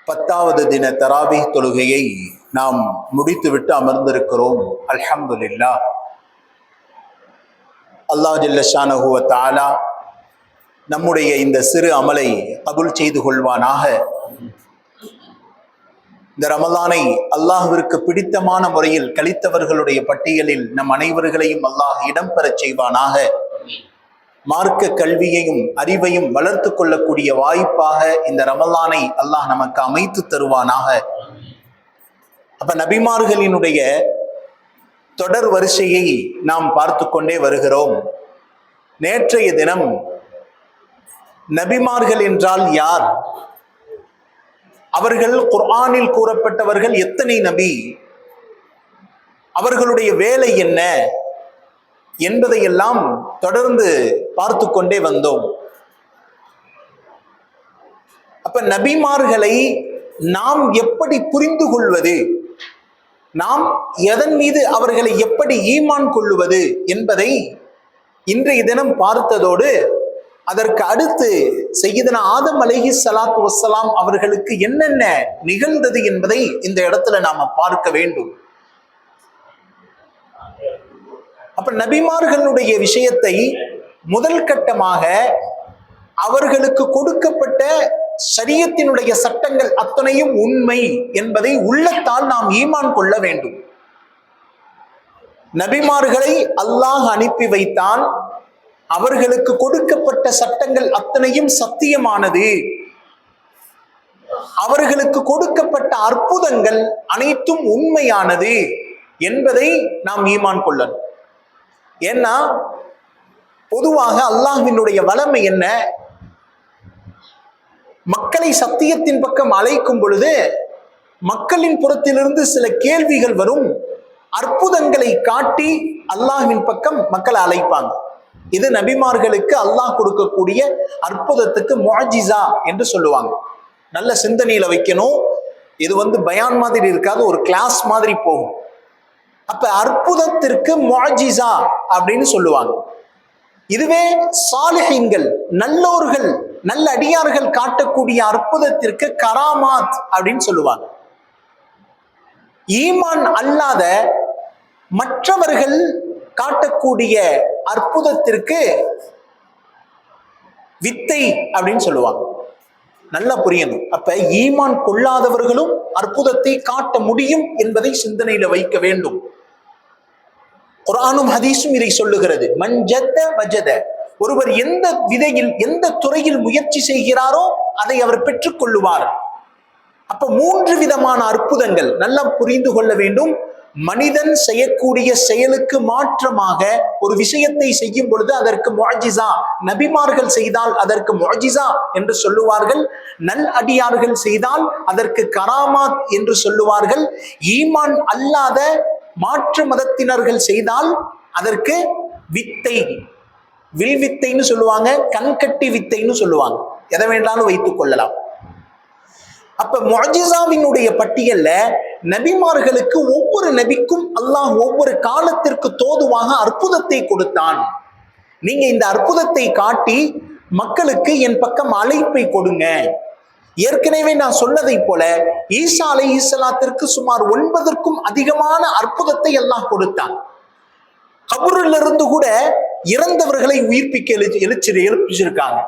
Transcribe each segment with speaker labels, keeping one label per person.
Speaker 1: 10வது தின தராவீஹ் தொழுகையை நாம் முடித்துவிட்டு அமர்ந்திருக்கிறோம். அல்ஹம்துலில்லாஹ். அல்லாஹ் ஜல்ல ஷானஹு வ தஆலா நம்முடைய இந்த சிறு அமலை கபூல் செய்து கொள்வானாக. இந்த ரமலானை அல்லாஹ்விற்கு பிடித்தமான முறையில் கழித்தவர்களுடைய பட்டியலில் நம் அனைவர்களையும் அல்லாஹ் இடம்பெறச் செய்வானாக. மார்க்க கல்வியையும் அறிவையும் வளர்த்து கொள்ளக்கூடிய வாய்ப்பாக இந்த ரமலானை அல்லாஹ் நமக்கு அமைத்து தருவானாக. அப்ப நபிமார்களினுடைய தொடர் வரிசையை நாம் பார்த்து கொண்டே வருகிறோம். நேற்றைய தினம் நபிமார்கள் என்றால் யார், அவர்கள் குர்ஆனில் கூறப்பட்டவர்கள் எத்தனை நபி, அவர்களுடைய வேலை என்ன என்பதையெல்லாம் தொடர்ந்து பார்த்து கொண்டே வந்தோம். அப்ப நபிமார்களை நாம் எப்படி புரிந்து கொள்வது, நாம் எதன் மீது அவர்களை எப்படி ஈமான் கொள்ளுவது என்பதை இன்றைய தினம் பார்த்ததோடு, அதற்கு அடுத்து சய்யிதனா ஆதம் அலைஹிஸ்ஸலாத்து வஸ்ஸலாம் அவர்களுக்கு என்னென்ன நிகழ்ந்தது என்பதை இந்த இடத்துல நாம பார்க்க வேண்டும். அப்ப நபிமார்களுடைய விஷயத்தை முதல் கட்டமாக அவர்களுக்கு கொடுக்கப்பட்ட ஷரியத்தினுடைய சட்டங்கள் அத்தனையும் உண்மை என்பதை உள்ளத்தால் நாம் ஈமான் கொள்ள வேண்டும். நபிமார்களை அல்லாஹ் அனுப்பி வைத்தான், அவர்களுக்கு கொடுக்கப்பட்ட சட்டங்கள் அத்தனையும் சத்தியமானது, அவர்களுக்கு கொடுக்கப்பட்ட அற்புதங்கள் அனைத்தும் உண்மையானது என்பதை நாம் ஈமான் கொள்ளணும். ஏன்னா பொதுவாக அல்லாஹ்வினுடைய வளமை என்ன, மக்களை சத்தியத்தின் பக்கம் அழைக்கும் பொழுது மக்களின் புறத்திலிருந்து சில கேள்விகள் வரும், அற்புதங்களை காட்டி அல்லாஹ்வின் பக்கம் மக்களை அழைப்பாங்க. இது நபிமார்களுக்கு அல்லாஹ் கொடுக்கக்கூடிய அற்புதத்துக்கு முஅஜிஸா என்று சொல்லுவாங்க. நல்ல சிந்தனையில வைக்கணும். இது பயான் மாதிரி இருக்காது, ஒரு கிளாஸ் மாதிரி போகும். அப்ப அற்புதத்திற்கு முஅஜிஸா அப்படின்னு சொல்லுவாங்க. இதுவே சாலிஹீன்கள், நல்லோர்கள், நல்ல அடியார்கள் காட்டக்கூடிய அற்புதத்திற்கு கராமாத் அப்படின்னு சொல்லுவாங்க. ஈமான் அல்லாத மற்றவர்கள் காட்டக்கூடிய அற்புதத்திற்கு வித்தை அப்படின்னு சொல்லுவாங்க. நல்லா புரியணும். அப்ப ஈமான் கொள்ளாதவர்களும் அற்புதத்தை காட்ட முடியும் என்பதை சிந்தனையில வைக்க வேண்டும். குர்ஆனும் ஹதீஸும் இதை சொல்லுகிறது. மன்ஜத வஜத, ஒருவர் எந்த விதையில் எந்த துறையில் முயற்சி செய்கிறாரோ அதை அவர் பெற்றுக் கொள்ளுவார். அப்ப 3 விதமான அற்புதங்கள் நல்லா புரிந்து கொள்ள வேண்டும். மனிதன் செய்யக்கூடிய செயலுக்கு மாற்றமாக ஒரு விஷயத்தை செய்யும் பொழுது அதற்கு முஅஜிஸா, நபிமார்கள் செய்தால் அதற்கு முஅஜிஸா என்று சொல்லுவார்கள், நல் அடியார்கள் செய்தால் அதற்கு கராமாத் என்று சொல்லுவார்கள். ஈமான் அல்லாத மாற்று மதத்தினர்கள் செய்தால் அதற்கு வித்தை, வில்வித்தைன்னு சொல்லுவாங்க, கண்கட்டி வித்தைன்னு சொல்லுவாங்க. எதை வேண்டாலும் வைத்துக் கொள்ளலாம். அப்ப முஅஜிஸாவினுடைய பட்டியல்ல நபிமார்களுக்கு ஒவ்வொரு நபிக்கும் அல்லாஹ் ஒவ்வொரு காலத்திற்கு தோதுவாக அற்புதத்தை கொடுத்தான். நீங்க இந்த அற்புதத்தை காட்டி மக்களுக்கு என் பக்கம் அழைப்பை கொடுங்க. ஏற்கனவே நான் சொன்னதை போல ஈசா அலைஹிஸ்ஸலாத்திற்கு சுமார் 9க்கும் அதிகமான அற்புதத்தை அல்லாஹ் கொடுத்தான். கபூரில் இருந்து கூட இறந்தவர்களை உயிர்ப்பிக்க எழுப்பிச்சிருக்காங்க.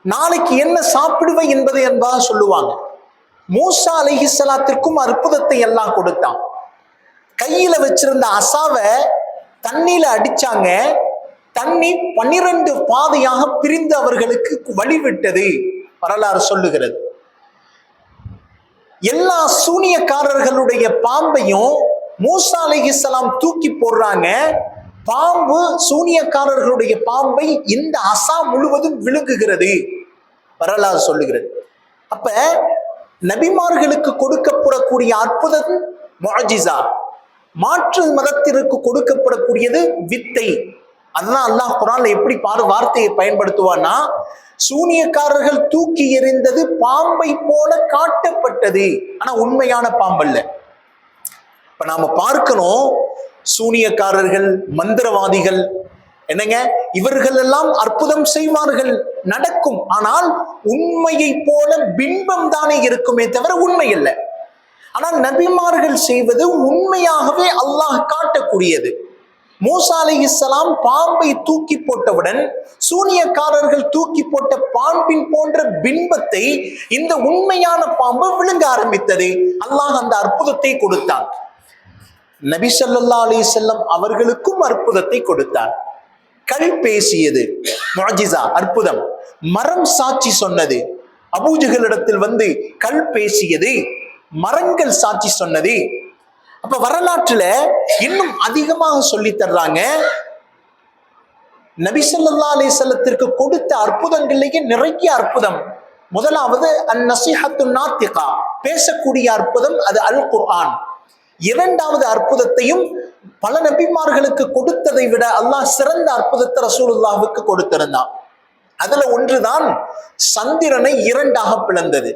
Speaker 1: நாளைக்கு என்ன சாப்பிடுவை என்பதை என்பதாக சொல்லுவாங்க. மூசா அலைஹிஸ்ஸலாத்திற்கும் அற்புதத்தை எல்லாம் கொடுத்தான். கையில வச்சிருந்த அசாவை தண்ணியில அடிச்சாங்க, தண்ணி 12 பாதையாக பிரிந்து அவர்களுக்கு வழிவிட்டது வரலாறு சொல்லுகிறது. எல்லா சூனியக்காரர்களுடைய பாம்பையும் மூசா அலைஹிஸ்ஸலாம் தூக்கி போடுறாங்க. பாம்பு சூனியக்காரர்களுடைய பாம்பை இந்த அசா முழுவதும் விழுங்குகிறது வரலாறு சொல்லுகிறது. அப்ப நபிமார்களுக்கு கொடுக்கப்படக்கூடிய அற்புதம் முஅஜிஸா, மாற்று மதத்திற்கு கொடுக்கப்படக்கூடியது வித்தை. அதுதான் அல்லாஹ் குர்ஆன்ல எப்படி வார்த்தையை பயன்படுத்துவான்னா, சூனியக்காரர்கள் தூக்கி எறிந்தது பாம்பை போல காட்டப்பட்டது, ஆனா உண்மையான பாம்பல்ல. இப்ப நாம பார்க்கணும், சூனியக்காரர்கள், மந்திரவாதிகள் என்னங்க, இவர்கள் எல்லாம் அற்புதம் செய்வார்கள், நடக்கும். ஆனால் உண்மையை போல பிம்பம் தானே இருக்குமே தவிர உண்மை இல்லை. ஆனால் நபிமார்கள் செய்வது உண்மையாகவே அல்லாஹ் காட்டக்கூடியது. மூசா அலைஹிஸ்ஸலாம் பாம்பை தூக்கி போட்டவுடன் சூனியக்காரர்கள் தூக்கி போட்ட பாம்பின் போன்ற பிம்பத்தை இந்த உண்மையான பாம்பு விழுங்க ஆரம்பித்தது. அல்லாஹ் அந்த அற்புதத்தை கொடுத்தான். நபி ஸல்லல்லாஹு அலைஹி வஸல்லம் அவர்களுக்கும் அற்புதத்தை கொடுத்தார். கல் பேசியது, முஅஜிஸா, அற்புதம். மரம் சாட்சி சொன்னது. அபூஜஹலிடத்தில் வந்து கல் பேசியது, மரங்கள் சாட்சி சொன்னது. அப்ப வரலாற்றுல இன்னும் அதிகமாக சொல்லி தர்றாங்க. நபி ஸல்லல்லாஹு அலைஹி வஸல்லத்திற்கு கொடுத்த அற்புதங்கள்லேயே நிறைய அற்புதம். முதலாவது அந்நஸீஹத்து நாத்திகா, பேசக்கூடிய அற்புதம், அது அல் குர்ஆன். இரண்டாவது அற்புதத்தையும் பல நபிமார்களுக்கு கொடுத்ததை விட அல்லாஹ் சிறந்த அற்புதத்தை ரசூலுல்லாஹ்வுக்கு கொடுத்திருந்தான். அதுல ஒன்றுதான் சந்திரனை இரண்டாக பிளந்தது.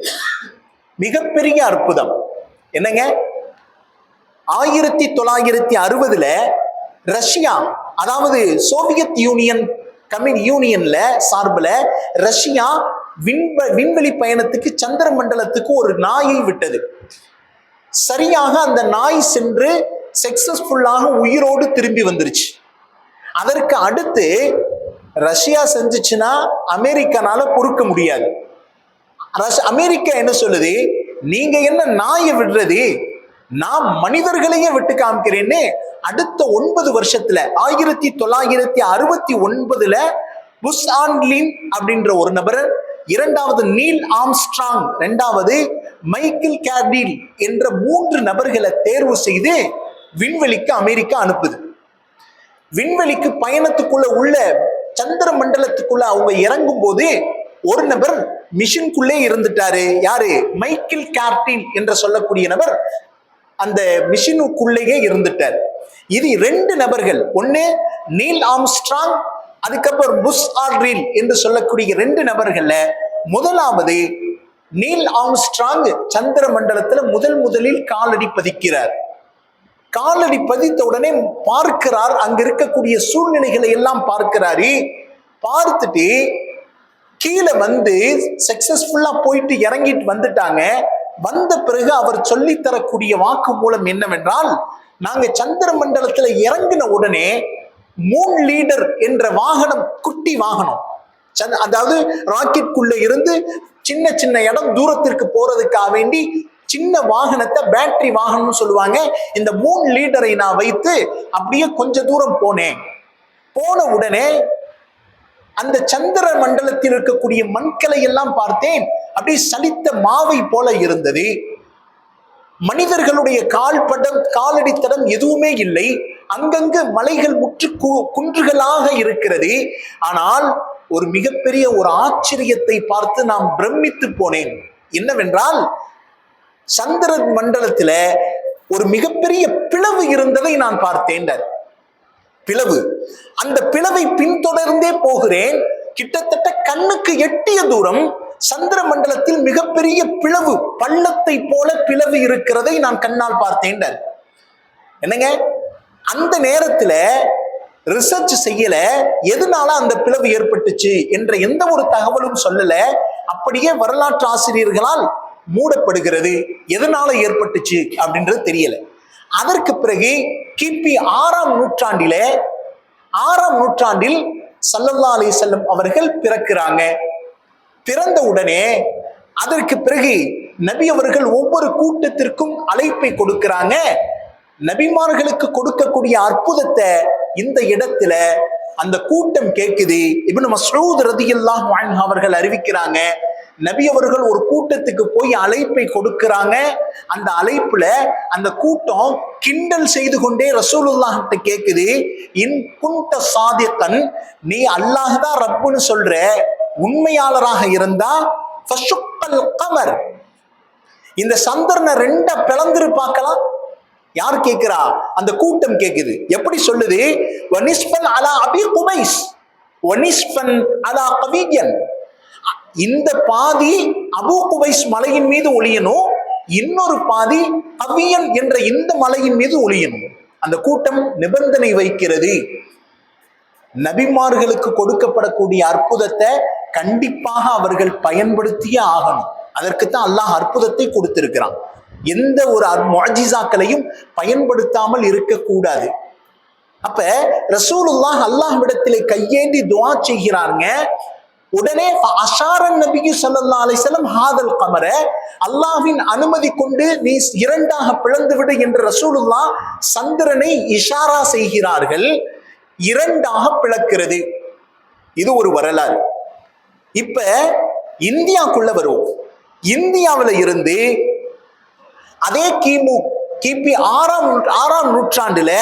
Speaker 1: மிகப்பெரிய அற்புதம். என்னங்க, 1960 ரஷ்யா, அதாவது சோவியத் யூனியன்ல சார்பில் ரஷ்யா விண்வெளி பயணத்துக்கு சந்திர மண்டலத்துக்கு ஒரு நாயை விட்டது. சரியாக அந்த நாய் சென்று சக்சஸ்ஃபுல்லாக உயிரோடு திரும்பி வந்துருச்சு. அதற்கு அடுத்து ரஷ்யா செஞ்சுச்சுன்னா அமெரிக்கனால பொறுக்க முடியாது. அமெரிக்கா என்ன சொல்லுது, நீங்க என்ன நாயை விடுறது, நான் மனிதர்களையே விட்டு காமிக்கிறேன்னு அடுத்த 9 வருஷத்துல 1969 புஷ் ஆல்ட்ரின் அப்படின்ற ஒரு நபர், இரண்டாவது நீல் ஆம்ஸ்ட்ராங், இரண்டாவது மைக்கேல் கேர்டில் என்ற 3 நபர்களை தேர்வு செய்து விண்வெளிக்கு அமெரிக்கா அனுப்புது. விண்வெளிக்கு பயணத்துக்குள்ள உள்ள சந்திர மண்டலத்துக்குள்ள அவங்க இறங்கும் போது ஒரு நபர் மிஷின்குள்ளே இருந்துட்டாரு. யாரு? மைக்கேல் கேர்டில் என்று சொல்லக்கூடிய நபர் அந்த மிஷினுக்குள்ளேயே இருந்துட்டார். இது 2 நபர்கள், ஒன்னு நீல் ஆம்ஸ்ட்ராங், அதுக்கப்புறம் புஷ் ஆல்ட்ரின் என்று சொல்லக்கூடிய 2 நபர்கள்ல முதலாவது நீல் ஆம்ஸ்ட்ராங் சந்திர மண்டலத்துல முதலில் காலடி பதிக்கிறார். காலடி பதித்த உடனே பார்க்கிறார், அங்க இருக்கக்கூடிய சூழ்நிலைகளை எல்லாம் பார்க்கிறாரு. பார்த்துட்டு கீழே வந்து சக்சஸ்ஃபுல்லா போயிட்டு இறங்கிட்டு வந்துட்டாங்க. வந்த பிறகு அவர் சொல்லி தரக்கூடிய வாக்கு மூலம் என்னவென்றால், நாங்க சந்திர மண்டலத்துல இறங்கின உடனே மூன் லீடர் என்ற வாகனம், குட்டி வாகனம், அதாவது ராக்கெட்டுக்குள்ள இருந்து சின்ன சின்ன இடம் தூரத்திற்கு போறதுக்காக வேண்டி சின்ன வாகனத்தை பேட்டரி வாகனம்னு சொல்லுவாங்க. இந்த மூன் லீடரை நான் வைத்து அப்படியே கொஞ்ச தூரம் போனேன். போன உடனே அந்த சந்திர மண்டலத்தில் இருக்கக்கூடிய மண்களை எல்லாம் பார்த்தேன். அப்படியே சலித்த மாவை போல இருந்தது. மனிதர்களுடைய காலடித்தடம் எதுவுமே இல்லை. அங்கங்கு மலைகள் முற்று குன்றுகளாக இருக்கிறது. ஆனால் ஒரு மிகப்பெரிய ஒரு ஆச்சரியத்தை பார்த்து நாம் பிரமித்து போனேன். என்னவென்றால், சந்திர மண்டலத்துல ஒரு மிகப்பெரிய பிளவு இருந்ததை நான் பார்த்தேன். பிளவு, அந்த பிளவை பின்தொடர்ந்தே போகிறேன். கிட்டத்தட்ட கண்ணுக்கு எட்டிய தூரம் சந்திர மண்டலத்தில் மிகப்பெரிய பிளவு, பள்ளத்தை போல பிளவு இருக்கிறதை நான் கண்ணால் பார்த்தேன். என்னங்க, அந்த நேரத்துல ரிசர்ச் செய்யல, எதனால அந்த பிளவு ஏற்பட்டுச்சு என்ற எந்த ஒரு தகவலும் சொல்லல. அப்படியே வரலாற்று ஆசிரியர்களால் மூடப்படுகிறது. எதனால ஏற்பட்டுச்சு அப்படின்றது தெரியல. அதற்கு பிறகு கிபி 6ஆம் நூற்றாண்டில் ஸல்லல்லாஹு அலைஹி வஸல்லம் அவர்கள் பிறக்கிறாங்க. பிறந்த உடனே அதற்கு பிறகு நபி அவர்கள் ஒவ்வொரு கூட்டத்திற்கும் அழைப்பை கொடுக்கிறாங்க. நபிமார்களுக்கு கொடுக்கக்கூடிய அற்புதத்தை இந்த இடத்துல அந்த கூட்டம் கேட்குது. இப்னு மஸ்ஊத் ரலியல்லாஹு அன்ஹு அவர்கள் அறிவிக்கிறாங்க, நபி அவர்கள் ஒரு கூட்டத்துக்கு போய் அழைப்பை கொடுக்கிறாங்க. அந்த அழைப்புல அந்த கூட்டம் கிண்டல் செய்து கொண்டே ரசூலுல்லாஹ் கிட்ட கேக்குது, இன் குன்த சாதிகன், நீ அல்லாஹ் தான் ரப்புன்னு சொல்ற, உண்மையாளராக இருந்தா ஃபஷுக்கல் கமர், இந்த சந்திரனை 2 பிளந்துரு பார்க்கலாம். யார் கேட்கிறா? அந்த கூட்டம் கேக்குது. எப்படி சொல்லுது? வனிஸ்பன் அலா அபி குபைஸ் வனிஸ்பன் அலா கவியன், இந்த பாதி அபு குபைஸ் மலையின் மீது ஒளியணும், இன்னொரு பாதி கவியன் என்ற இந்த மலையின் மீது ஒளியணும். அந்த கூட்டம் நிபந்தனை வைக்கிறது. நபிமார்களுக்கு கொடுக்கப்படக்கூடிய அற்புதத்தை கண்டிப்பாக அவர்கள் பயன்படுத்தியே ஆகணும். அதற்குத்தான் அல்லாஹ் அற்புதத்தை கொடுத்திருக்கிறான். எந்த ஒரு முஅஜிசாக்களையும் பயன்படுத்தாமல் இருக்கக்கூடாது. அப்ப ரசூலுல்லாஹ் அல்லாஹ்விடத்திலே கையேந்தி துஆ செய்கிறாங்க. உடனே அஷாரன் நபி ஸல்லல்லாஹு அலைஹி வஸல்லம் ஹாதல் கமர, அல்லாஹ்வின் அனுமதி கொண்டு நீ இரண்டாக பிளந்து விடு என்று ரசூலுல்லாஹ் சந்திரனை இஷாரா செய்கிறார்கள். இரண்டாக பிளக்கிறது. இது ஒரு வரலாறு. இப்ப இந்தியாக்குள்ள வருவோம். இந்தியாவில இருந்து அதே கிபி ஆறாம் நூற்றாண்டுல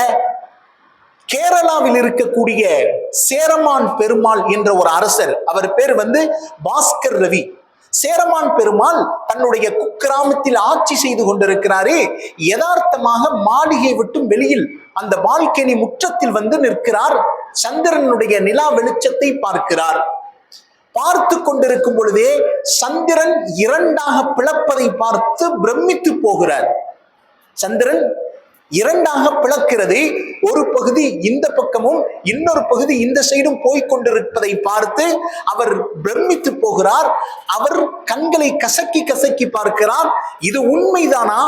Speaker 1: கேரளாவில் இருக்கக்கூடிய சேரமான் பெருமாள் என்ற ஒரு அரசர், அவர் பேர் பாஸ்கர் ரவி. சேரமான் பெருமாள் தன்னுடைய குக்கிராமத்தில் ஆட்சி செய்து கொண்டிருக்கிறாரே, யதார்த்தமாக மாளிகை விட்டும் வெளியில் அந்த பால்கனி முற்றத்தில் நிற்கிறார். சந்திரனுடைய நிலா வெளிச்சத்தை பார்க்கிறார். பார்த்து கொண்டிருக்கும் பொழுதே சந்திரன் இரண்டாக பிளப்பதை பார்த்து பிரமித்து போகிறார். சந்திரன் இரண்டாக பிளக்கிறது. ஒரு பகுதி இந்த பக்கமும் இன்னொரு பகுதி இந்த சைடும் போய்கொண்டிருப்பதை பார்த்து அவர் பிரமித்து போகிறார். அவர் கண்களை கசக்கி கசக்கி பார்க்கிறார். இது உண்மைதானா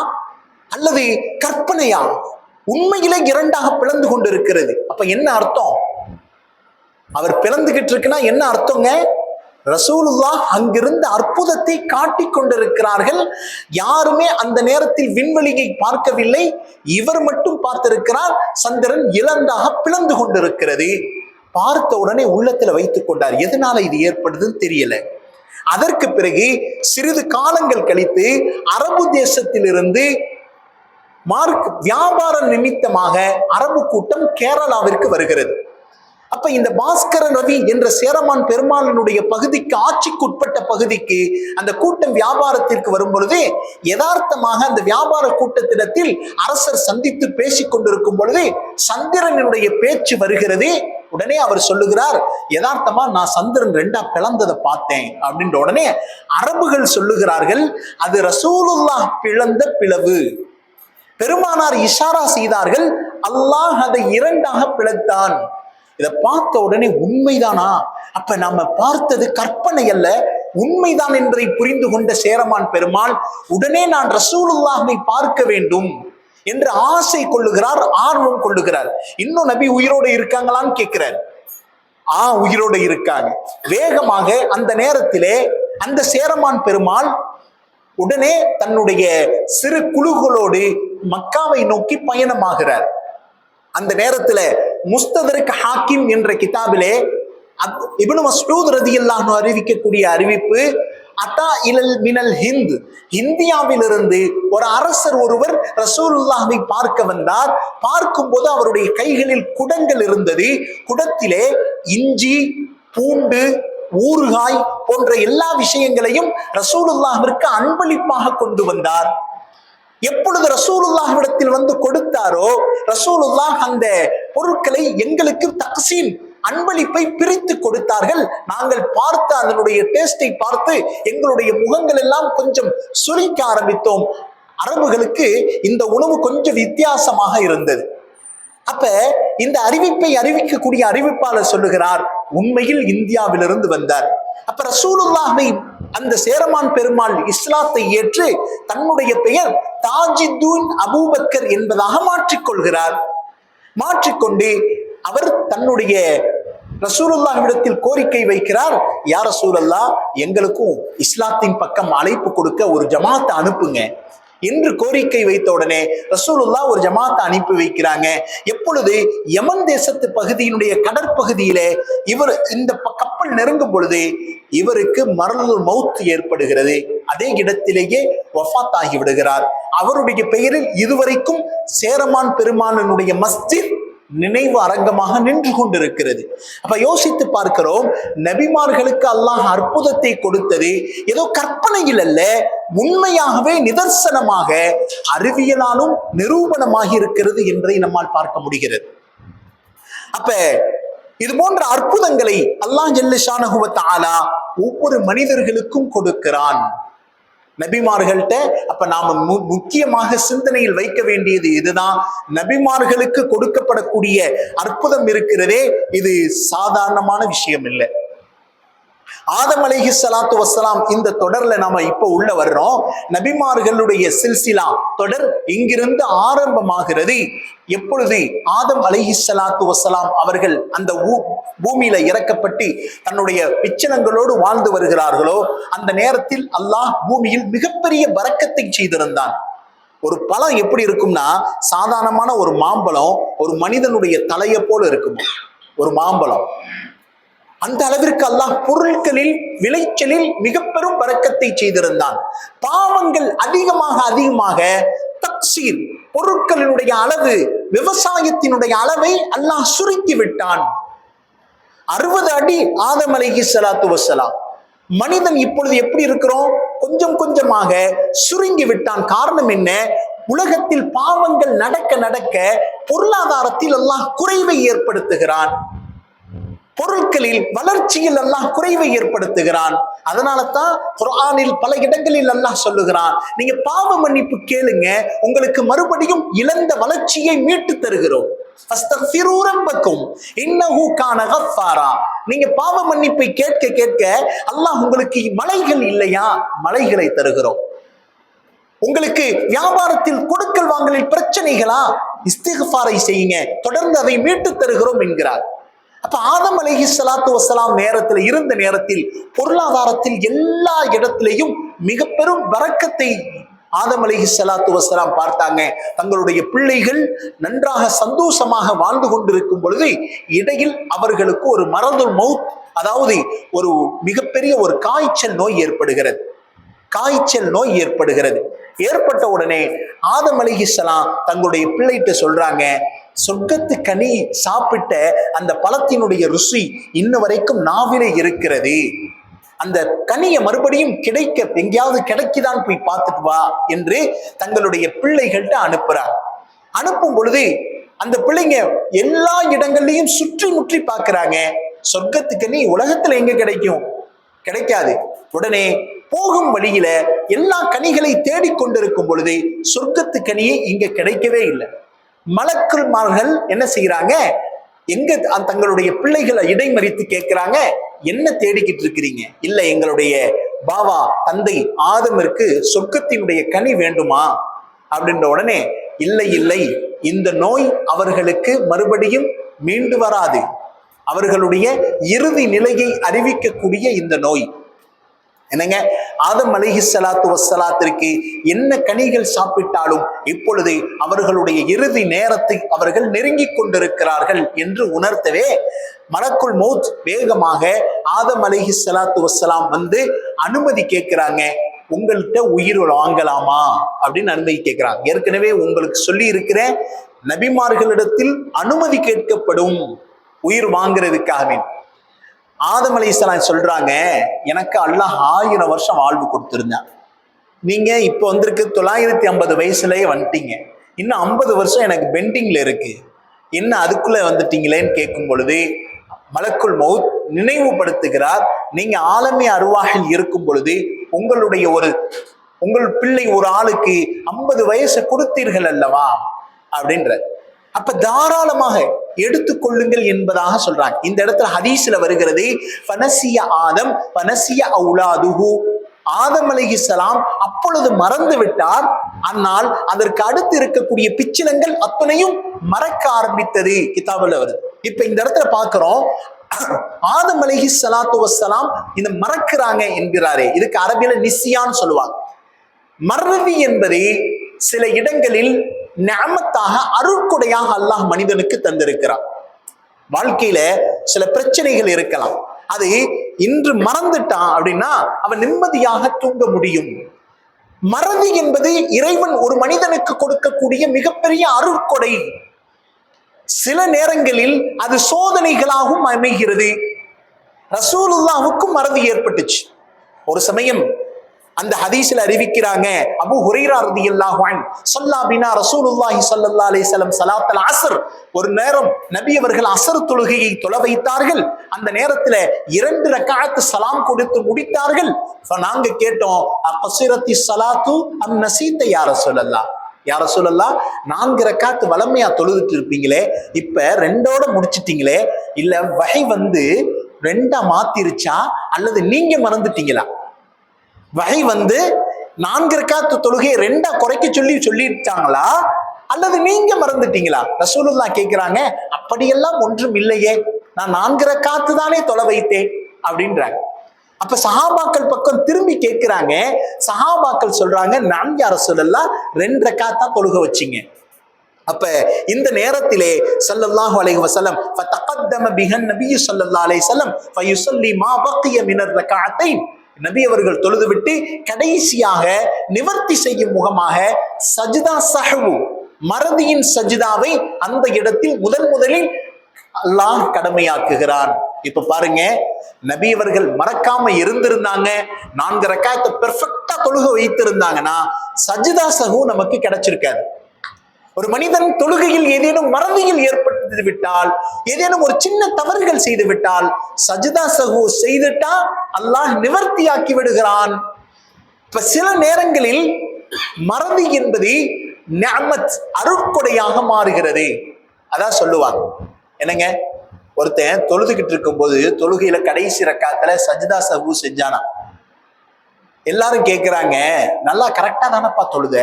Speaker 1: அல்லது கற்பனையா? உண்மையிலே இரண்டாக பிளந்து கொண்டிருக்கிறது. அப்ப என்ன அர்த்தம்? அவர் பிளந்துகிட்டு இருக்குன்னா என்ன அர்த்தங்க? ரசூலுல்லாஹ் அங்கிருந்த அற்புதத்தை காட்டிக் கொண்டிருக்கிறார்கள். யாருமே அந்த நேரத்தில் விண்வெளியை பார்க்கவில்லை. இவர் மட்டும் பார்த்திருக்கிறார். சந்திரன் இழந்தாக பிளந்து கொண்டிருக்கிறது. பார்த்த உடனே உள்ளத்துல வைத்துக் கொண்டார். எதனால இது ஏற்படுதுன்னு தெரியல. அதற்கு பிறகு சிறிது காலங்கள் கழித்து அரபு தேசத்திலிருந்து வியாபார நிமித்தமாக அரபு கூட்டம் கேரளாவிற்கு வருகிறது. அப்ப இந்த பாஸ்கர ரவி என்ற சேரமான் பெருமாளினுடைய பகுதிக்கு, ஆட்சிக்குட்பட்ட பகுதிக்கு அந்த கூட்டம் வியாபாரத்திற்கு வரும் பொழுது யதார்த்தமாக அந்த வியாபார கூட்டத்திடத்தில் அரசர் சந்தித்து பேசிக் கொண்டிருக்கும் பொழுது சந்திரனுடைய பேச்சு வருகிறது. உடனே அவர் சொல்லுகிறார், யதார்த்தமா நான் சந்திரன் ரெண்டா பிளந்ததை பார்த்தேன் அப்படின்ற உடனே அரபுகள் சொல்லுகிறார்கள், அது ரசூலுல்லாஹ் பிளந்த பிளவு. பெருமானார் இஷாரா செய்தார்கள், அல்லாஹ் அதை இரண்டாக பிளத்தான். இதை பார்த்த உடனே உண்மைதானா? அப்ப நாம பார்த்தது கற்பனை அல்ல, உண்மைதான் என்பதை புரிந்து கொண்ட சேரமான் பெருமாள் உடனே நான் ரசூலுல்லாஹை பார்க்க வேண்டும் என்று ஆசை கொள்ளுகிறார், ஆர்வம் கொள்ளுகிறார். இன்னும் நபி உயிரோடு இருக்காங்களான்னு கேட்கிறார். உயிரோடு இருக்காங்க. வேகமாக அந்த நேரத்திலே அந்த சேரமான் பெருமாள் உடனே தன்னுடைய சிறு குழுக்களோடு மக்காவை நோக்கி பயணமாகிறார். அந்த நேரத்துல முஸ்ததரிக் ஹாக்கிம் என்ற கிதாபிலே இப்னு மஸ்ஊத் ரலியல்லாஹு அன்ஹு அறிவிக்கக்கூடிய அறிவிப்பு, அத்தா இலல் மினல் ஹிந்த், இந்தியாவிலிருந்து ஒரு அரசர் ஒருவர் ரசூலுல்லாஹை பார்க்க வந்தார். பார்க்கும்போது அவருடைய கைகளில் குடங்கள் இருந்தது. குடத்திலே இஞ்சி, பூண்டு, ஊறுகாய் போன்ற எல்லா விஷயங்களையும் ரசூலுல்லாஹிற்கு அன்பளிப்பாக கொண்டு வந்தார். எப்பொழுது ரசூலுல்லாஹ்விடத்தில் கொடுத்தாரோ ரசூலுல்லாஹ் அந்த பொருட்களை எங்களுக்கு தக்சீம், அன்பளிப்பை பிரித்து கொடுத்தார்கள். நாங்கள் பார்த்து அதனுடைய டேஸ்டை பார்த்து எங்களுடைய முகங்கள் எல்லாம் கொஞ்சம் சுளிக்க ஆரம்பித்தோம். அரபுகளுக்கு இந்த உணவு கொஞ்சம் வித்தியாசமாக இருந்தது. அப்ப இந்த அறிவிப்பை அறிவிக்கக்கூடிய அறிவிப்பாளர் சொல்லுகிறார், உண்மையில் இந்தியாவிலிருந்து வந்தார். அப்ப ரசூலுல்லாஹை அந்த சேரமான் பெருமாள் இஸ்லாத்தை ஏற்று தன்னுடைய பெயர் தாஜித்தூன் அபூபக்கர் என்பதாக மாற்றிக்கொள்கிறார். மாற்றிக்கொண்டு அவர் தன்னுடைய ரசூலுல்லாஹ்விடத்தில் கோரிக்கை வைக்கிறார், யா ரசூலல்லாஹ், எங்களுக்கும் இஸ்லாத்தின் பக்கம் அழைப்பு கொடுக்க ஒரு ஜமாத்தை அனுப்புங்க என்று கோரிக்கை வைத்த உடனே ரசூலுல்லாஹ் ஒரு ஜமாத்தை அனுப்பி வைக்கிறாங்க. எப்பொழுது யமன் தேசத்து பகுதியினுடைய கடற்பகுதியிலே இவர் இந்த கப்பல் நெருங்கும் பொழுது இவருக்கு மரண மௌத் ஏற்படுகிறது. அதே இடத்திலேயே வஃபாத் ஆகி விடுகிறார். அவருடைய பெயரில் இதுவரைக்கும் சேரமான் பெருமானுடைய மஸ்ஜித் நினைவு அரங்கமாக நின்று கொண்டிருக்கிறது. அப்ப யோசித்து பார்க்கிறோம், நபிமார்களுக்கு அல்லாஹ் அற்புதத்தை கொடுத்தது ஏதோ கற்பனையில் அல்ல, உண்மையாகவே நிதர்சனமாக அறிவியலாலும் நிரூபணமாகி இருக்கிறது என்பதை நம்மால் பார்க்க முடிகிறது. அப்ப இது போன்ற அற்புதங்களை அல்லாஹ் ஜல்ல ஷானஹு வ தஆலா ஒவ்வொரு மனிதர்களுக்கும் கொடுக்கிறான். நபிமார்கள்ட்ட அப்ப நாம முக்கியமாக சிந்தனையில் வைக்க வேண்டியது இதுதான். நபிமார்களுக்கு கொடுக்கப்படக்கூடிய அற்புதம் இருக்கிறதே, இது சாதாரணமான விஷயம் இல்லை. ஆதம் அலைஹிஸ்ஸலாத்து வஸ்ஸலாம் இந்த தொடர்ல நாம இப்ப உள்ள வர்றோம். நபிமார்களுடைய சில்சிலா தொடர் இங்கிருந்து ஆரம்பமாகிறது. எப்பொழுது ஆதம் அலைஹிஸ்ஸலாத்து வஸ்ஸலாம் அவர்கள் அந்த பூமியில இறக்கப்பட்டு தன்னுடைய பிச்சனங்களோடு வாழ்ந்து வருகிறார்களோ, அந்த நேரத்தில் அல்லாஹ் பூமியில் மிகப்பெரிய பரக்கத்தை செய்திருந்தான். ஒரு பழம் எப்படி இருக்கும்னா, சாதாரணமான ஒரு மாம்பழம் ஒரு மனிதனுடைய தலையை போல இருக்கும் ஒரு மாம்பழம். அந்த அளவிற்கு அல்லாஹ் பொருட்களில் விளைச்சலில் மிக பெரும் பரக்கத்தை செய்திருந்தான். பாவங்கள் அதிகமாக தக்சீர், பொருட்களினுடைய அளவு, விவசாயத்தினுடைய அளவை அல்லாஹ் சுருக்கி விட்டான். 60 அடி ஆதம் அலைஹிஸ்ஸலாத்து வஸ்ஸலாம். மனிதன் இப்பொழுது எப்படி இருக்கிறோம்? கொஞ்சம் கொஞ்சமாக சுருங்கி விட்டான். காரணம் என்ன? உலகத்தில் பாவங்கள் நடக்க நடக்க பொருளாதாரத்தில் அல்லாஹ் குறைவை ஏற்படுத்துகிறான். பொருட்களில் வளர்ச்சியில் அல்லாஹ் குறைவை ஏற்படுத்துகிறான். அதனால தான் குர்ஆனில் பல இடங்களில் அல்லாஹ் சொல்லுகிறான், நீங்க பாவ மன்னிப்பு கேளுங்க, உங்களுக்கு மறுபடியும் இழந்த வளர்ச்சியை மீட்டு தருகிறோம். நீங்க பாவ மன்னிப்பை கேட்க கேட்க அல்லாஹ் உங்களுக்கு மலைகள் இல்லையா, மலைகளை தருகிறோம். உங்களுக்கு வியாபாரத்தில் கொடுக்கல் வாங்கலில் பிரச்சனைகளா, இஸ்திக்ஃபாரை செய்யுங்க, தொடர்ந்து அதை மீட்டு தருகிறோம் என்கிறார். அப்ப ஆதம் அலைஹிஸ்ஸலாத்து வஸ்ஸலாம் நேரத்தில் இருந்த நேரத்தில் பொருளாதாரத்தில் எல்லா இடத்திலையும் மிக பெரும் பரக்கத்தை ஆதம் அலைஹிஸ்ஸலாத்து வஸ்ஸலாம் பார்த்தாங்க. தங்களுடைய பிள்ளைகள் நன்றாக சந்தோஷமாக வாழ்ந்து கொண்டிருக்கும் பொழுது இடையில் அவர்களுக்கு ஒரு மரதுல் மௌத், அதாவது ஒரு மிகப்பெரிய ஒரு காய்ச்சல் நோய் ஏற்படுகிறது. காய்ச்சல் நோய் ஏற்படுகிறது. ஏற்பட்ட உடனே ஆதம் அலைஹிஸ்ஸலாம் தங்களுடைய பிள்ளைகிட்ட சொல்றாங்க, சொர்க்கத்து கனி சாப்பிட்ட அந்த பழத்தினுடைய ருசி இன்ன வரைக்கும் நாவிலே இருக்கிறது. அந்த கனியை மறுபடியும் கிடைக்க எங்கேயாவது கிடைக்குதான் போய் பார்த்துட்டு வா என்று தங்களுடைய பிள்ளைகள்கிட்ட அனுப்புறார். அனுப்பும் பொழுது அந்த பிள்ளைங்க எல்லா இடங்கள்லையும் சுற்றி முற்றி பார்க்கிறாங்க. சொர்க்கத்து கனி உலகத்துல எங்க கிடைக்கும்? கிடைக்காது. உடனே போகும் வழியில எல்லா கனிகளை தேடிக்கொண்டிருக்கும் பொழுது சொர்க்கத்து கனியை இங்க கிடைக்கவே இல்லை. மலக்குமார்கள் என்ன செய்யறாங்க? எங்க தங்களுடைய பிள்ளைகளை இடைமறித்து கேட்கிறாங்க, என்ன தேடிக்கிட்டு இருக்கிறீங்க? இல்ல, எங்களுடைய பாவா தந்தை ஆதமிற்கு சொர்க்கத்தினுடைய கனி வேண்டுமா அப்படின்ற உடனே, இல்லை இல்லை, இந்த நோய் அவர்களுக்கு மறுபடியும் மீண்டு வராது. அவர்களுடைய இறுதி நிலையை அறிவிக்கக்கூடிய இந்த நோய் என்னங்க, ஆதம் அலைஹிஸ்ஸலாத்து வஸ்ஸலாத்திற்கு என்ன கனிகள் சாப்பிட்டாலும் இப்பொழுது அவர்களுடைய இறுதி நேரத்தை அவர்கள் நெருங்கி கொண்டிருக்கிறார்கள் என்று உணர்த்தவே மலக்குல் மௌத் வேகமாக ஆதம் அலைஹிஸ்ஸலாத்து வஸ்ஸலாம் வந்து அனுமதி கேட்கிறாங்க. உங்கள்கிட்ட உயிர் வாங்கலாமா அப்படின்னு அனுமதி கேட்கிறாங்க. ஏற்கனவே உங்களுக்கு சொல்லி இருக்கிறேன், நபிமார்களிடத்தில் அனுமதி கேட்கப்படும் உயிர் வாங்குறதுக்காக. ஆதம் அலைஹிஸ்ஸலாம் சொல்றாங்க, எனக்கு அல்லாஹ் 1000 வருஷம் வாழ்வு கொடுத்திருந்தேன். நீங்க இப்போ வந்திருக்கு 950 வயசுலயே வந்துட்டீங்க, இன்னும் 50 வருஷம் எனக்கு பெண்டிங்ல இருக்கு, என்ன அதுக்குள்ள வந்துட்டீங்களேன்னு கேட்கும் பொழுது மலக்குல் மௌத் நினைவுபடுத்துகிறார், நீங்க ஆலமி அருவாகில் இருக்கும் பொழுது உங்கள் பிள்ளை ஒரு ஆளுக்கு 50 வயசு கொடுத்தீர்கள் அல்லவா அப்படின்ற. அப்ப தாராளமாக எடுத்துக்கொள்ளுங்கள் என்பதாக சொல்றாங்க. இந்த இடத்துல ஹதீஸ்ல வருகிறது, ஃபனசிய ஆதம் ஃபனசிய அவுலாதுஹு, ஆதம் அலைஹிஸ்ஸலாம் அப்பொழுது மறந்து விட்டார், ஆனால் அதற்கு அடுத்து இருக்கக்கூடிய பிச்சினங்கள் அத்தனையும் மறக்க ஆரம்பித்தது. கிதாபுல வருது. இப்ப இந்த இடத்துல பாக்குறோம், ஆதம் அலைஹிஸ்ஸலாத்து வஸ்ஸலாம் இந்த மறக்கிறாங்க என்கிறாரே, இதுக்கு அரபியில நிசியான்னு சொல்லுவாங்க. மறதி என்பது சில இடங்களில் நிஅமத்தாக, அருட்கொடையாக அல்லாஹ் மனிதனுக்கு தந்திருக்கிறான். வாழ்க்கையில சில பிரச்சனைகள் இருக்கலாம், அது இன்று மறந்துட்டான் அப்படின்னா அவன் நிம்மதியாக தூங்க முடியும். மறதி என்பது இறைவன் ஒரு மனிதனுக்கு கொடுக்கக்கூடிய மிகப்பெரிய அருட்கொடை. சில நேரங்களில் அது சோதனைகளாகவும் அமைகிறது. ரசூலுல்லாஹ்வுக்கும் மறதி ஏற்பட்டுச்சு. ஒரு சமயம் அந்த ஹதீஸ்ல அறிவிக்கிறாங்க, அபூ ஹுரைரா ரலியல்லாஹு அன்ஹு ஸல்லா பினா ரசூலுல்லாஹி ஸல்லல்லாஹு அலைஹி வஸல்லம் ஸலாத்துல் அஸ்ர், ஒரு நேரம் நபி அவர்கள் அஸ்ர் தொழுகையை தொழ வைத்தார்கள். அந்த நேரத்துல 2 ரக்அத் சலாம் கொடுத்து முடித்தார்கள். நாங்க கேட்டோம், அக்ஸிரத்தி ஸலாத்து அம் நஸீத யா ரசூலல்லாஹ், யா ரசூலல்லாஹ் 4 ரக்அத் வலமையா தொழுதுட்டு இருப்பீங்களே, இப்ப 2ஓட முடிச்சிட்டீங்களே, இல்ல வஹி வந்து 2ஆ மாத்திருச்சா அல்லது நீங்க மறந்துட்டீங்களா? வஹி வந்து 4 ரக்அத் தொழுகையை 2ஆ குறைக்க சொல்லிட்டாங்களா அல்லது நீங்க மறந்துட்டீங்களா? ரசூலுல்லாஹ் கேட்கிறாங்க, அப்படியெல்லாம் ஒன்றும் இல்லையே, நான் 4 ரக்அத் தானே தொழ வைத்தேன் அப்படின்றாங்க. அப்ப சஹாபாக்கள் பக்கம் திரும்பி கேட்கிறாங்க. சஹாபாக்கள் சொல்றாங்க, நான் யா ரசூலல்லாஹ் 2 ரக்அத்தா தொழுக வச்சீங்க. அப்ப இந்த நேரத்திலே ஸல்லல்லாஹு அலைஹி வஸல்லம் ஃபதகத்தம பிஹன் நபி ஸல்லல்லாஹு அலைஹி வஸல்லம் ஃபயுஸல்லி மா பக்கிய மினர் ரக்அத்தைன், நபி அவர்கள் தொழுதுவிட்டு கடைசியாக நிவர்த்தி செய்யும் முகமாக சஜ்தா சஹ்வு, மறதியின் சஜ்தாவை அந்த இடத்தில் முதலில் அல்லாஹ் கடமையாக்குகிறான். இப்ப பாருங்க, நபி அவர்கள் மறக்காம இருந்திருந்தாங்க, 4 ரக்அத்தை பெர்ஃபெக்ட்டா தொழுக வைத்திருந்தாங்கன்னா சஜ்தா சஹ்வு நமக்கு கிடைச்சிருக்காது. ஒரு மனிதன் தொழுகையில் ஏதேனும் மறதியில் ஏற்பட்டு விட்டால், ஏதேனும் ஒரு சின்ன தவறுகள் செய்து விட்டால், சஜ்தா சஹ்வு செய்துட்டா அல்லாஹ் நிவர்த்தியாக்கி விடுகிறான். இப்ப சில நேரங்களில் மறதி என்பது நிஅமத், அருட்கொடையாக மாறுகிறது. அதான் சொல்லுவாங்க, என்னங்க, ஒருத்தன் தொழுதுகிட்டு இருக்கும் போது தொழுகையில கடைசி ரக்காத்துல சஜ்தா சஹ்வு செஞ்சானா, எல்லாரும் கேட்கிறாங்க, நல்லா கரெக்டா தானப்பா தொழுத,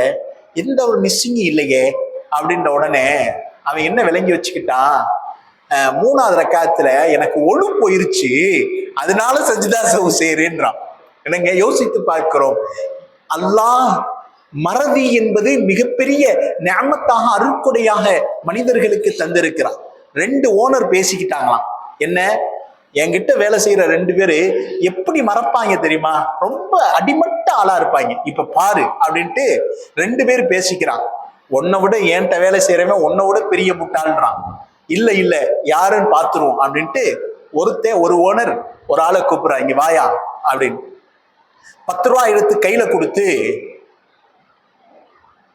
Speaker 1: எந்த ஒரு மிஸ்ஸிங்கும் இல்லையே அப்படின்ற உடனே அவன் என்ன விளங்கி வச்சுக்கிட்டான், 3ஆவது ரக்காத்துல எனக்கு ஒழு போயிருச்சு, அதனால சஜ்தா சஹ்வு செய்றேன்றான். என்னங்க, யோசித்து பார்க்கிறோம். அல்லாஹ் மறதி என்பது மிகப்பெரிய நிஅமத்தாக, அருட்கொடையாக மனிதர்களுக்கு தந்திருக்கிறான். 2 ஓனர் பேசிக்கிட்டாங்களாம். என்ன, என்கிட்ட வேலை செய்யற 2 பேரு எப்படி மறப்பாங்க தெரியுமா, ரொம்ப அடிமட்ட ஆளா இருப்பாங்க, இப்ப பாரு அப்படின்ட்டு 2 பேர் பேசிக்கிறான். உன்னை விட என்கிட்ட வேலை செய்யறவன் உன்னை விட பெரிய முட்டாள்றான். இல்ல யாருன்னு பாத்துருவோம் அப்படின்ட்டு ஒரு ஓனர் ஒரு ஆளை கூப்பிடுறா, இங்க வாயா அப்படின்னு 10 ரூபாய் எடுத்து கையில கொடுத்து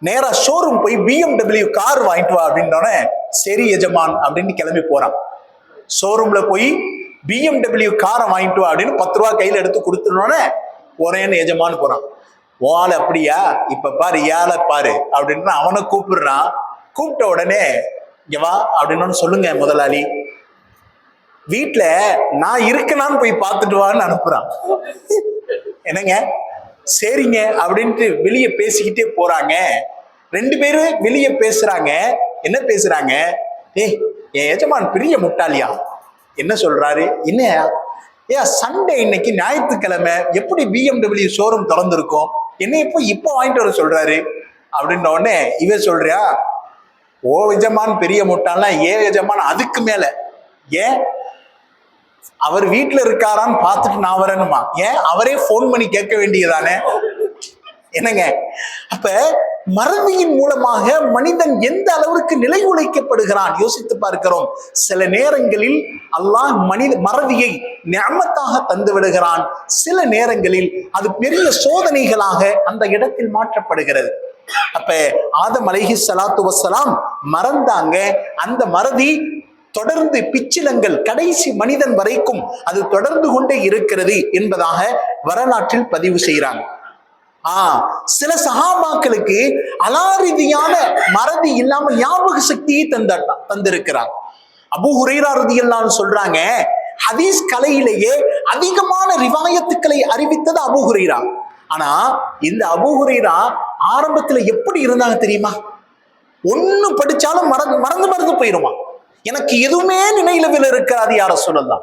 Speaker 1: நேரா ஷோரூம் போய் BMW கார் வாங்கிட்டு வா அப்படின்னோடனே, சரி எஜமான் அப்படின்னு கிளம்பி போறான். ஷோரூம்ல போய் BMW காரை வாங்கிட்டு வா அப்படின்னு 10 ரூபாய் கையில எடுத்து கொடுத்துனோடனே போறேன்னு எஜமான் போறான். ஓலை அப்படியா, இப்ப பாரு ஏழை பாரு அப்படின்னு அவனை கூப்பிடுறான். கூப்பிட்ட உடனே இங்க வா அப்படின்னு சொல்லுங்க முதலாளி, வீட்டுல நான் இருக்கனான்னு போய் பார்த்துட்டு வான்னு அனுப்புறான். என்னங்க, சரிங்க அப்படின்ட்டு வெளியே பேசிக்கிட்டே போறாங்க. 2 பேரும் வெளியே பேசுறாங்க. என்ன பேசுறாங்க, ஏன் எஜமான் பெரிய முட்டாளியா, என்ன சொல்றாரு, என்ன சண்டே இன்னைக்கு ஞாயிற்றுக்கிழமை எப்படி BMW ஷோரூம் திறந்திருக்கும், என்ன இப்போ வாங்கிட்டு வர சொல்றாரு அப்படின்ற உடனே இவன் சொல்றியா, ஓ எஜமான் பெரிய முட்டாள்னா ஏன் எஜமான் அதுக்கு மேல, ஏன் அவர் வீட்டுல இருக்காரான்னு பார்த்துட்டு நான் வரணுமா, ஏன் அவரே போன் பண்ணி கேட்க வேண்டியதானே. என்னங்க, அப்ப மறதியின் மூலமாக மனிதன் எந்த அளவிற்கு நிலை உழைக்கப்படுகிறான் யோசித்து பார்க்கிறோம். சில நேரங்களில் அல்லாஹ் மறதியை நிஅமத்தாக தந்து விடுகிறான். சில நேரங்களில் அது பெரிய சோதனைகளாக அந்த இடத்தில் மாற்றப்படுகிறது. அப்ப ஆதம் அலைஹிஸ்ஸலாத்து வஸ்ஸலாம் மறந்தாங்க. அந்த மறதி தொடர்ந்து பிச்சிலங்கள் கடைசி மனிதன் வரைக்கும் அது தொடர்ந்து கொண்டே இருக்கிறது என்பதாக வரலாற்றில் பதிவு செய்கிறாங்க. சில சஹாபாக்களுக்கு அலாரீதியான மறதி இல்லாம ஞாபக சக்தியை தந்திருக்கிறார். அபூ ஹுரைரா ரலியல்லாஹு சொல்றாங்க, ஹதீஸ் கலையிலேயே அதிகமான ரிவாயத்துக்களை அறிவித்தது அபூ ஹுரைரா. ஆனா இந்த அபூ ஹுரைரா ஆரம்பத்துல எப்படி இருந்தாங்க தெரியுமா, ஒண்ணு படிச்சாலும் மறந்து போயிருமா, எனக்கு எதுவுமே நினைவில் இருக்காது யா ரசூலல்லாஹ்,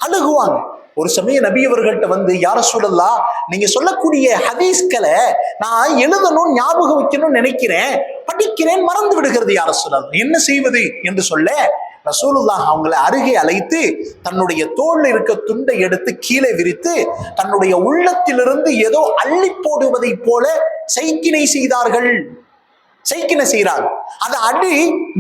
Speaker 1: அழுகுவாங்க. ஒரு சமயம் நபி அவர்கள்ட்ட வந்து, யா ரசூலல்லாஹ் நீங்க சொல்லக்கூடிய ஹதீஸ்களை நான் எழுதணும், ஞாபகம் வைக்கணும்னு நினைக்கிறேன், படிக்கிறேன், மறந்து விடுகிறது யா ரசூலல்லாஹ், என்ன செய்வது என்று சொல்ல ரசூலுல்லாஹ் அவங்களை அருகே அழைத்து தன்னுடைய தோளில் இருக்க துண்டை எடுத்து கீழே விரித்து தன்னுடைய உள்ளத்திலிருந்து ஏதோ அள்ளி போடுவதை போல சைக்கினை செய்கிறாங்க. அதை அடி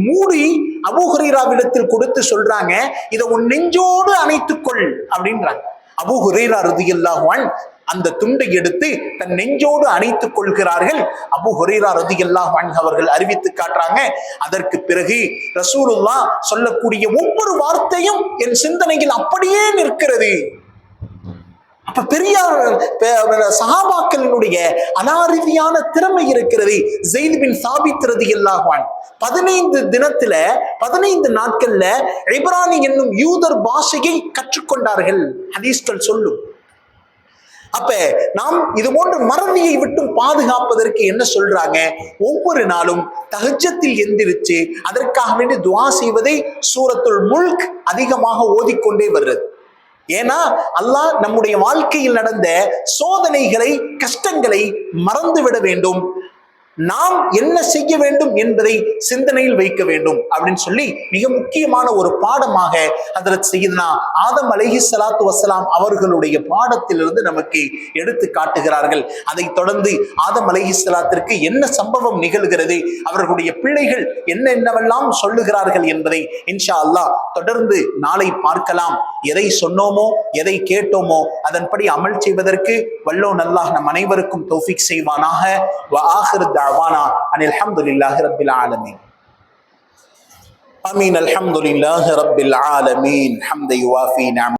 Speaker 1: மூடி அபூ ஹுரைராவிடத்தில் கொடுத்து சொல்றாங்க, இதை உன் நெஞ்சோடு அணைத்துக்கொள் அப்படின்றாங்க. அபூ ஹுரைரா ரலியல்லாஹு அன்ஹு அந்த துண்டை எடுத்து தன் நெஞ்சோடு அணைத்துக் கொள்கிறார்கள். அபூ ஹுரைரா ரலியல்லாஹு அன்ஹு அவர்கள் அறிவித்து காட்டுறாங்க, அதற்கு பிறகு ரசூலுல்லாஹ் சொல்லக்கூடிய ஒவ்வொரு வார்த்தையும் என் சிந்தனையில் அப்படியே நிற்கிறது. அப்ப சஹாபாக்களினுடைய அனாரீதியான திறமை இருக்கிறது. ஸெய்த் பின் சாபித் ரலியல்லாஹு அன்ஹு 15 நாட்கள்ல இப்ரானி என்னும் யூதர் பாஷையை கற்றுக்கொண்டார்கள். ஹதீஸ்கள் சொல்லும். அப்ப நாம் இது போன்ற மறதியை விட்டு பாதுகாப்பதற்கு என்ன சொல்றாங்க? ஒவ்வொரு நாளும் தஹஜ்ஜத்தில் எந்திரிச்சு அதற்காக வேண்டி துஆ செய்வதை சூரத்துல் முல்க் அதிகமாக ஓதிக்கொண்டே வருது. ஏன்னா அல்லாஹ் நம்முடைய வாழ்க்கையில் நடந்த சோதனைகளை, கஷ்டங்களை மறந்துவிட வேண்டும், நாம் என்ன செய்ய வேண்டும் என்பதை சிந்தனையில் வைக்க வேண்டும் அப்படின்னு சொல்லி மிக முக்கியமான ஒரு பாடமாக ஹஜ்ரத் சய்யித்னா ஆதம் அலைஹிஸ்ஸலாத்து வஸ்ஸலாம் அவர்களுடைய பாடத்திலிருந்து நமக்கு எடுத்து காட்டுகிறார்கள். அதை தொடர்ந்து ஆதம் அலைஹிஸ்ஸலாத்திற்கு என்ன சம்பவம் நிகழ்கிறது, அவர்களுடைய பிள்ளைகள் என்னென்னவெல்லாம் சொல்லுகிறார்கள் என்பதை இன்ஷா அல்லாஹ் தொடர்ந்து நாளை பார்க்கலாம். எதை சொன்னோமோ, எதை கேட்டோமோ அதன்படி அமல் செய்வதற்கு வல்லோன் அல்லாஹ் நம் அனைவருக்கும் தௌஃபீக் செய்வானாக. வ ஆகிரு தஅவானா அனில் ஹம்துலில்லாஹி ரப்பில் ஆலமீன். ஆமீன். அல்ஹம்துலில்லாஹி ரப்பில் ஆலமீன். ஹம்த யுவாஃபி நிஅம